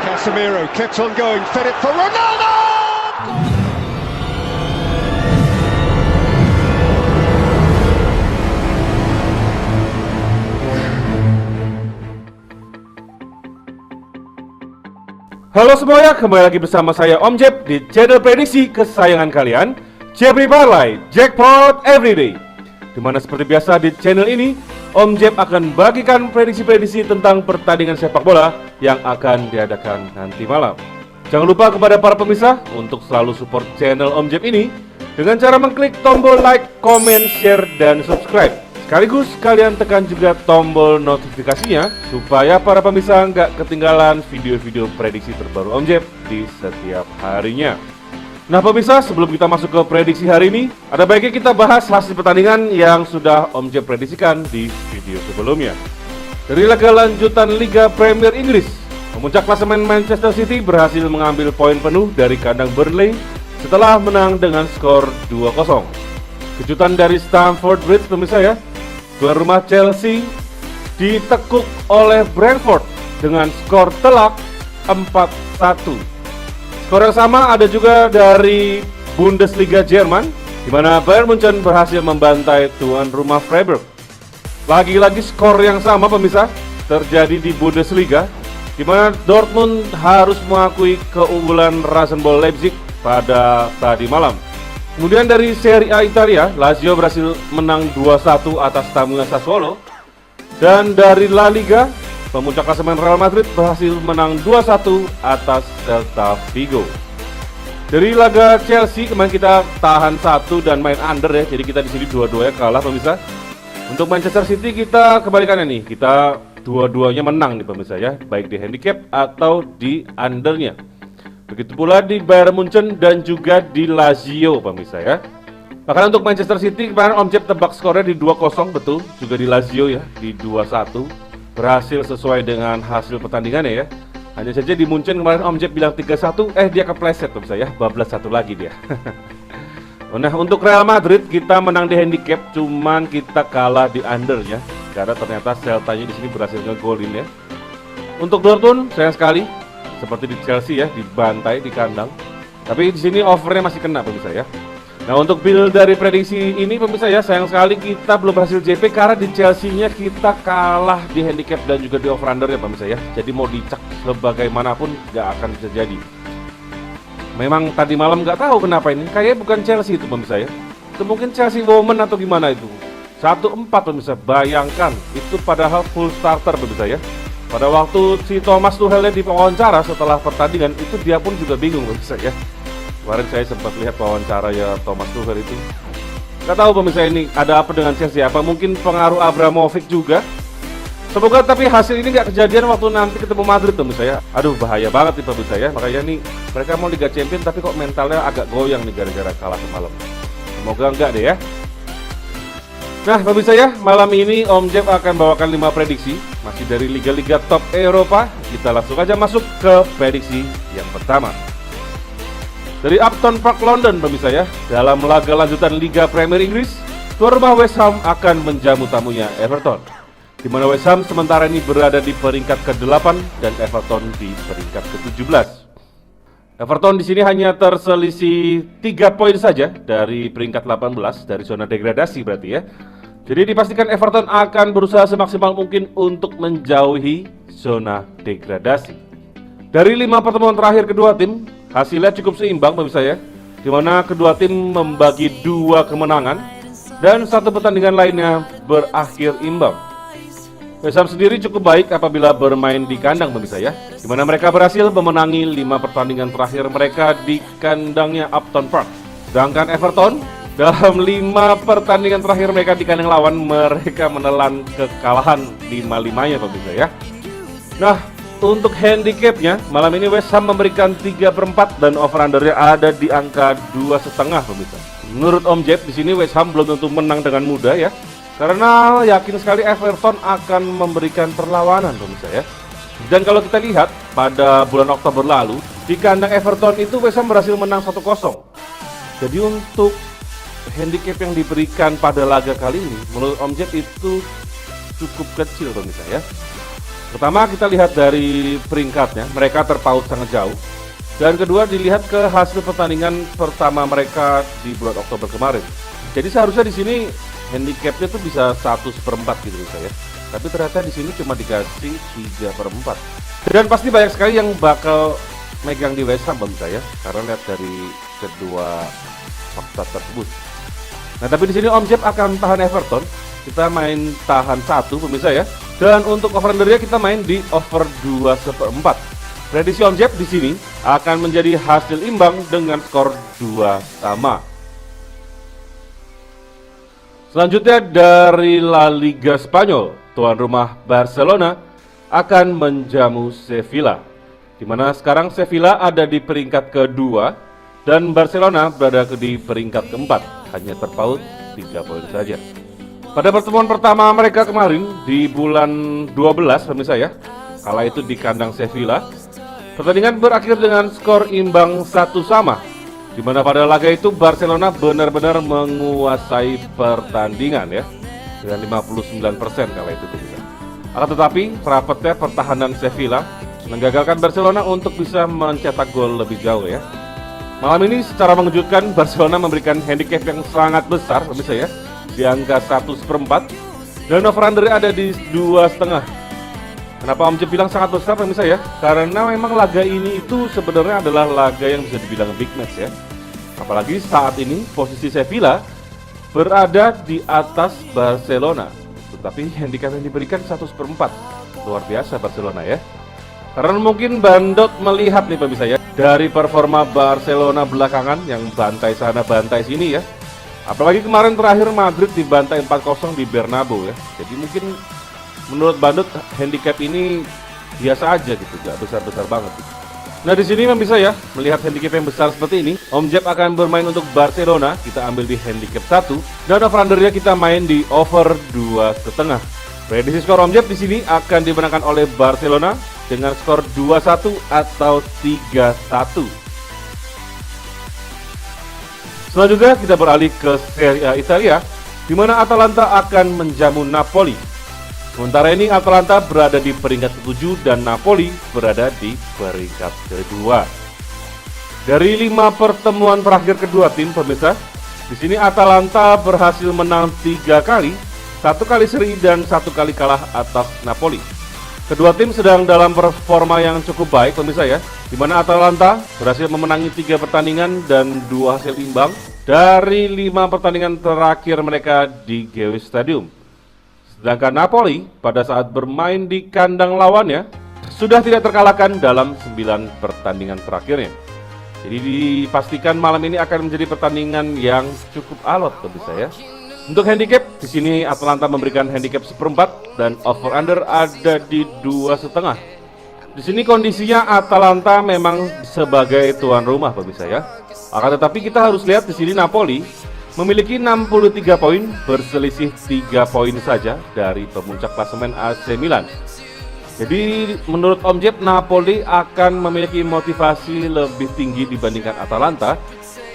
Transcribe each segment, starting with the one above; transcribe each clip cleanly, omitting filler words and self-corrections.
Casemiro kept on going, fed it for Ronaldo! Halo semuanya, kembali lagi bersama saya Om Jeb di channel prediksi kesayangan kalian, Jebri Parlay Jackpot Everyday. Dimana seperti biasa di channel ini, Om Jeb akan bagikan prediksi-prediksi tentang pertandingan sepak bola yang akan diadakan nanti malam. Jangan lupa kepada para pemirsa untuk selalu support channel Om Jeb ini dengan cara mengklik tombol like, comment, share, dan subscribe. Sekaligus kalian tekan juga tombol notifikasinya supaya para pemirsa nggak ketinggalan video-video prediksi terbaru Om Jeb di setiap harinya. Nah pemirsa, sebelum kita masuk ke prediksi hari ini, ada baiknya kita bahas hasil pertandingan yang sudah Om Jeb prediksikan di video sebelumnya. Dari laga lanjutan Liga Premier Inggris, pemuncak klasemen Manchester City berhasil mengambil poin penuh dari kandang Burnley setelah menang dengan skor 2-0. Kejutan dari Stamford Bridge pemirsa ya, tuan rumah Chelsea ditekuk oleh Brentford dengan skor telak 4-1. Skor yang sama ada juga dari Bundesliga Jerman, di mana Bayern Munchen berhasil membantai tuan rumah Freiburg. Lagi-lagi skor yang sama pemirsa terjadi di Bundesliga, di mana Dortmund harus mengakui keunggulan Rasenball Leipzig pada tadi malam. Kemudian dari Serie A Italia, Lazio berhasil menang 2-1 atas tamunya Sassuolo. Dan dari La Liga, pemuncak klasemen Real Madrid berhasil menang 2-1 atas Celta Vigo. Dari laga Chelsea kemarin kita tahan 1 dan main under ya, jadi kita di sini dua-duanya kalah pemirsa. Untuk Manchester City kita kebalikannya nih, kita dua-duanya menang nih pemirsa ya, baik di handicap atau di undernya. Begitu pula di Bayern Munchen dan juga di Lazio pemirsa ya. Bahkan untuk Manchester City kemarin Om Jeb tebak skornya di 2-0 betul, juga di Lazio ya di 2-1. Berhasil sesuai dengan hasil pertandingannya ya. Hanya saja di Munchen kemarin Om Jeb bilang 3-1, dia kepleset pemirsa ya, bablas satu lagi dia. Nah untuk Real Madrid kita menang di handicap, cuman kita kalah di under ya, karena ternyata Celta-nya di sini berhasil ngegolin ya. Untuk Dortmund sayang sekali, seperti di Chelsea ya, dibantai di kandang. Tapi di sini overnya masih kena pemirsa ya. Nah untuk build dari prediksi ini pemirsa ya, sayang sekali kita belum berhasil JP karena di Chelsea-nya kita kalah di handicap dan juga di over under ya pemirsa ya. Jadi mau dicek sebagaimanapun nggak akan bisa jadi. Memang tadi malam nggak tahu kenapa ini, kayaknya bukan Chelsea itu pemirsa ya. Itu mungkin Chelsea Women atau gimana itu. 1-4 pemirsa, bayangkan itu padahal full starter pemirsa ya. Pada waktu si Thomas Tuchel di wawancara setelah pertandingan itu dia pun juga bingung pemirsa ya. Kemarin saya sempat lihat wawancara ya Thomas Tuchel itu. Gak tahu pemirsa ini ada apa dengan Chelsea, apa mungkin pengaruh Abramovich juga. Semoga tapi hasil ini gak kejadian waktu nanti ketemu Madrid pemirsa ya. Aduh bahaya banget nih pemirsa ya. Makanya nih mereka mau Liga Champions tapi kok mentalnya agak goyang nih gara-gara kalah semalam. Semoga enggak deh ya. Nah pemirsa ya, malam ini Om Jeb akan bawakan 5 prediksi masih dari liga-liga top Eropa. Kita langsung aja masuk ke prediksi yang pertama. Dari Upton Park London pemirsa ya, dalam laga lanjutan Liga Premier Inggris, tuan rumah West Ham akan menjamu tamunya Everton, di mana West Ham sementara ini berada di peringkat ke-8 dan Everton di peringkat ke-17. Everton di sini hanya terselisih 3 poin saja dari peringkat 18 dari zona degradasi berarti ya. Jadi dipastikan Everton akan berusaha semaksimal mungkin untuk menjauhi zona degradasi. Dari 5 pertemuan terakhir kedua tim, hasilnya cukup seimbang pemirsa ya, di mana kedua tim membagi 2 kemenangan dan 1 pertandingan lainnya berakhir imbang. West Ham sendiri cukup baik apabila bermain di kandang pemirsa ya, di mana mereka berhasil memenangi 5 pertandingan terakhir mereka di kandangnya Upton Park. Sedangkan Everton dalam 5 pertandingan terakhir mereka di kandang lawan, mereka menelan kekalahan 5-5-nya pemirsa ya. Nah untuk handicapnya malam ini West Ham memberikan 3/4 dan over undernya ada di angka 2,5 pemirsa. Menurut Om Jeb di sini West Ham belum tentu menang dengan mudah ya, karena yakin sekali Everton akan memberikan perlawanan pemirsa ya. Dan kalau kita lihat pada bulan Oktober lalu di kandang Everton itu West Ham berhasil menang 1-0. Jadi untuk handicap yang diberikan pada laga kali ini menurut Om Jeb itu cukup kecil pemirsa ya. Pertama kita lihat dari peringkatnya, mereka terpaut sangat jauh. Dan kedua dilihat ke hasil pertandingan pertama mereka di bulan Oktober kemarin. Jadi seharusnya di sini handicapnya tuh bisa 1/4 gitu saya. Tapi ternyata di sini cuma dikasih 3/4. Dan pasti banyak sekali yang bakal megang di West Ham bagi saya karena lihat dari kedua fakta tersebut. Nah tapi di sini Om Jeb akan tahan Everton. Kita main tahan 1 pemirsa ya. Dan untuk over undernya kita main di over 2/4. Prediksi Om Jeb di sini akan menjadi hasil imbang dengan skor 2-2. Selanjutnya dari La Liga Spanyol, tuan rumah Barcelona akan menjamu Sevilla. Di mana sekarang Sevilla ada di peringkat kedua dan Barcelona berada di peringkat keempat, hanya terpaut 3 poin saja. Pada pertemuan pertama mereka kemarin di bulan 12 pemirsa ya, kala itu di kandang Sevilla, pertandingan berakhir dengan skor imbang 1-1, di mana pada laga itu Barcelona benar-benar menguasai pertandingan ya, dengan 59% kala itu pemirsa. Akan tetapi rapatnya pertahanan Sevilla menggagalkan Barcelona untuk bisa mencetak gol lebih jauh ya. Malam ini secara mengejutkan Barcelona memberikan handicap yang sangat besar pemirsa ya, di angka 1/4 dan over under ada di 2,5. Kenapa Om Jeb bilang sangat besar pemirsa ya? Karena memang laga ini itu sebenarnya adalah laga yang bisa dibilang big match ya. Apalagi saat ini posisi Sevilla berada di atas Barcelona, tetapi handicap yang diberikan 1/4. Luar biasa Barcelona ya. Karena mungkin Bandot melihat nih pemirsa ya, dari performa Barcelona belakangan yang bantai sana bantai sini ya. Apalagi kemarin terakhir Madrid dibantai 4-0 di Bernabeu ya. Jadi mungkin menurut Bandot handicap ini biasa aja gitu, gak besar-besar banget. Nah di sini bisa ya, melihat handicap yang besar seperti ini, Om Jeb akan bermain untuk Barcelona. Kita ambil di handicap 1 dan over undernya kita main di over 2,5. Prediksi skor Om Jeb di sini akan dimenangkan oleh Barcelona dengan skor 2-1 atau 3-1. Selanjutnya kita beralih ke Serie A Italia, di mana Atalanta akan menjamu Napoli. Sementara ini Atalanta berada di peringkat ke-7 dan Napoli berada di peringkat kedua. Dari 5 pertemuan terakhir kedua tim pemirsa, di sini Atalanta berhasil menang 3 kali, 1 kali seri dan 1 kali kalah atas Napoli. Kedua tim sedang dalam performa yang cukup baik pemirsa ya, di mana Atalanta berhasil memenangi 3 pertandingan dan 2 hasil imbang dari 5 pertandingan terakhir mereka di GW Stadium. Sedangkan Napoli pada saat bermain di kandang lawannya sudah tidak terkalahkan dalam 9 pertandingan terakhirnya. Jadi dipastikan malam ini akan menjadi pertandingan yang cukup alot pemirsa ya. Untuk handicap, di sini Atalanta memberikan handicap 1/4 dan over under ada di 2,5. Di sini kondisinya Atalanta memang sebagai tuan rumah pemirsa ya. Akan tetapi kita harus lihat di sini Napoli memiliki 63 poin, berselisih 3 poin saja dari pemuncak klasemen AC Milan. Jadi menurut Om Jeb, Napoli akan memiliki motivasi lebih tinggi dibandingkan Atalanta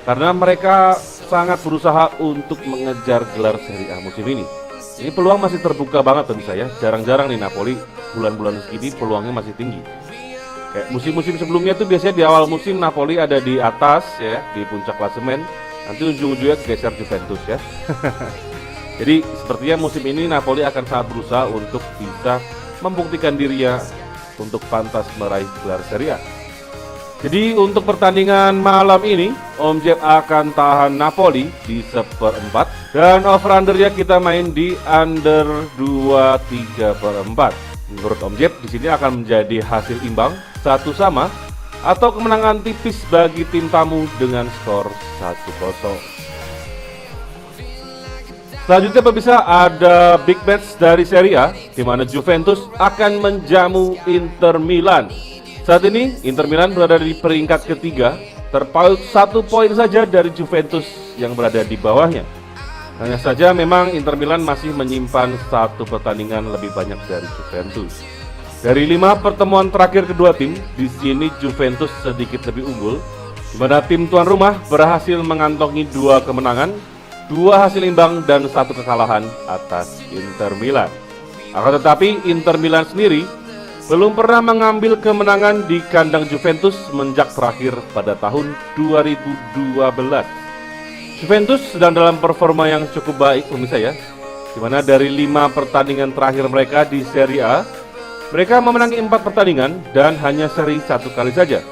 karena mereka sangat berusaha untuk mengejar gelar Serie A musim ini. Ini peluang masih terbuka banget pemirsa ya. Jarang-jarang nih Napoli bulan-bulan segini peluangnya masih tinggi. Kayak musim-musim sebelumnya tuh biasanya di awal musim Napoli ada di atas ya, di puncak klasemen. Nanti ujung-ujungnya geser Juventus ya. Jadi sepertinya musim ini Napoli akan sangat berusaha untuk bisa membuktikan dirinya untuk pantas meraih gelar Serie A. Jadi untuk pertandingan malam ini Om Jeb akan tahan Napoli di 1/4 dan over undernya kita main di under 2/3/4. Menurut Om Jeb di sini akan menjadi hasil imbang 1-1 atau kemenangan tipis bagi tim tamu dengan skor 1-0. Selanjutnya pemirsa ada big match dari Serie A di mana Juventus akan menjamu Inter Milan. Saat ini Inter Milan berada di peringkat ketiga, terpaut 1 poin saja dari Juventus yang berada di bawahnya. Hanya saja memang Inter Milan masih menyimpan 1 pertandingan lebih banyak dari Juventus. Dari 5 pertemuan terakhir kedua tim, di sini Juventus sedikit lebih unggul, di mana tim tuan rumah berhasil mengantongi 2 kemenangan, 2 hasil imbang dan 1 kekalahan atas Inter Milan. Akan tetapi Inter Milan sendiri belum pernah mengambil kemenangan di kandang Juventus semenjak terakhir pada tahun 2012. Juventus sedang dalam performa yang cukup baik pemirsa ya, dimana dari 5 pertandingan terakhir mereka di Serie A, mereka memenangi 4 pertandingan dan hanya seri 1 kali saja.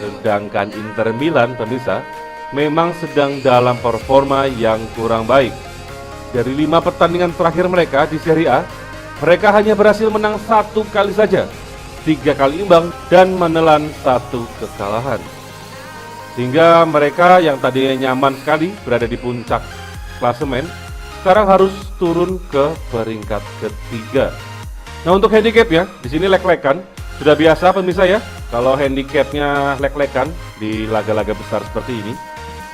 Sedangkan Inter Milan pemirsa memang sedang dalam performa yang kurang baik. Dari 5 pertandingan terakhir mereka di Serie A, mereka hanya berhasil menang 1 kali saja, 3 kali imbang dan menelan 1 kekalahan. Sehingga mereka yang tadinya nyaman sekali berada di puncak klasemen, sekarang harus turun ke peringkat ketiga. Nah untuk handicap ya, di sini lek-lekan. Sudah biasa pemirsa ya, kalau handicapnya lek-lekan di laga-laga besar seperti ini.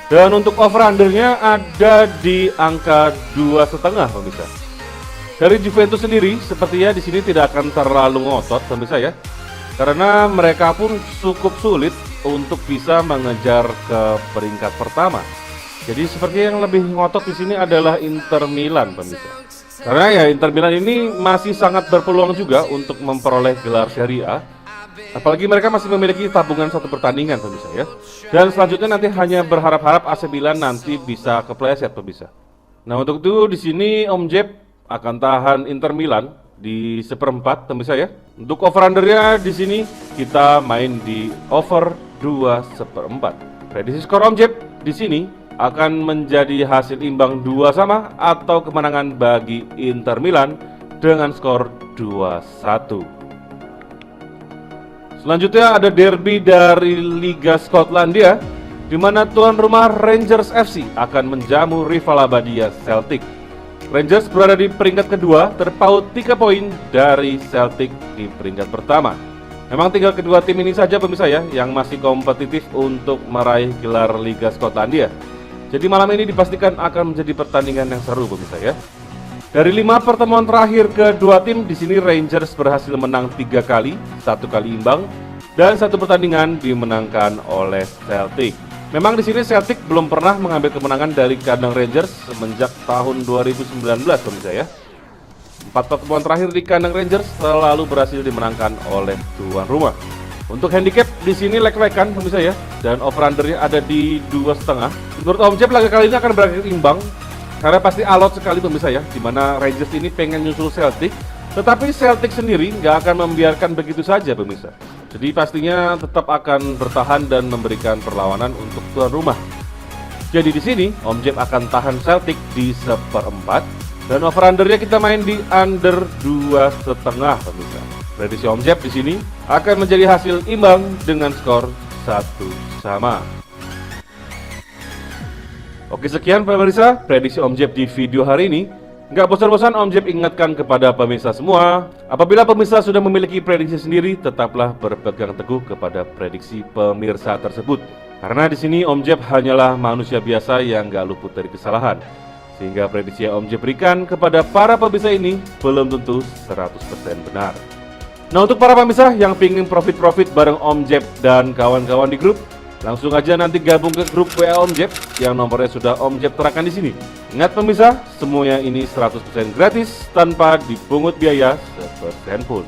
Dan untuk over-undernya ada di angka 2,5 pemirsa. Dari Juventus sendiri, sepertinya di sini tidak akan terlalu ngotot pemirsa ya, karena mereka pun cukup sulit untuk bisa mengejar ke peringkat pertama. Jadi seperti yang lebih ngotot di sini adalah Inter Milan pemirsa. Karena ya Inter Milan ini masih sangat berpeluang juga untuk memperoleh gelar Serie A. Apalagi mereka masih memiliki tabungan 1 pertandingan pemirsa ya. Dan selanjutnya nanti hanya berharap-harap AC Milan nanti bisa kepleset pemirsa. Nah untuk itu di sini Om Jeb akan tahan Inter Milan di 1/4 pemirsa ya. Untuk over-undernya di sini kita main di over 2/4. Prediksi skor Om Jeb di sini akan menjadi hasil imbang 2 sama atau kemenangan bagi Inter Milan dengan skor 2-1. Selanjutnya ada derby dari Liga Skotlandia, di mana tuan rumah Rangers FC akan menjamu rival abadinya Celtic. Rangers berada di peringkat kedua, terpaut 3 poin dari Celtic di peringkat pertama. Memang tinggal kedua tim ini saja pemirsa ya yang masih kompetitif untuk meraih gelar Liga Skotlandia. Jadi malam ini dipastikan akan menjadi pertandingan yang seru pemirsa ya. Dari 5 pertemuan terakhir kedua tim, di sini Rangers berhasil menang 3 kali, 1 kali imbang, dan 1 pertandingan dimenangkan oleh Celtic. Memang di sini Celtic belum pernah mengambil kemenangan dari kandang Rangers semenjak tahun 2019 pemirsa ya. 4 pertemuan terakhir di kandang Rangers selalu berhasil dimenangkan oleh tuan rumah. Untuk handicap di sini lek-lekan pemirsa ya, dan over-undernya ada di 2,5. Menurut Om Jeb laga kali ini akan berakhir imbang, karena pasti alot sekali pemirsa ya, dimana Rangers ini pengen nyusul Celtic, tetapi Celtic sendiri nggak akan membiarkan begitu saja pemirsa. Jadi pastinya tetap akan bertahan dan memberikan perlawanan untuk tuan rumah. Jadi di sini Om Jeb akan tahan Celtic di 1/4 dan over-undernya kita main di under 2,5 pemirsa. Prediksi Om Jeb di sini akan menjadi hasil imbang dengan skor 1 sama. Oke sekian pemirsa prediksi Om Jeb di video hari ini. Nggak bosan-bosan Om Jeb ingatkan kepada pemirsa semua, apabila pemirsa sudah memiliki prediksi sendiri, tetaplah berpegang teguh kepada prediksi pemirsa tersebut. Karena di sini Om Jeb hanyalah manusia biasa yang nggak luput dari kesalahan. Sehingga prediksi yang Om Jeb berikan kepada para pemirsa ini belum tentu 100% benar. Nah untuk para pemirsa yang pingin profit-profit bareng Om Jeb dan kawan-kawan di grup, langsung aja nanti gabung ke grup WA Om Jeb yang nomornya sudah Om Jeb terangkan di sini. Ingat pemirsa, semuanya ini 100% gratis tanpa dipungut biaya sepersen pun.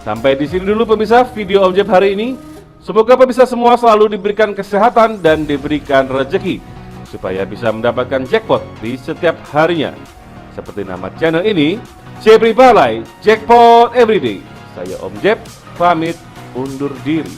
Sampai di sini dulu pemirsa video Om Jeb hari ini. Semoga pemirsa semua selalu diberikan kesehatan dan diberikan rezeki supaya bisa mendapatkan jackpot di setiap harinya. Seperti nama channel ini, Jebri Balai Jackpot Everyday. Saya Om Jeb, pamit undur diri.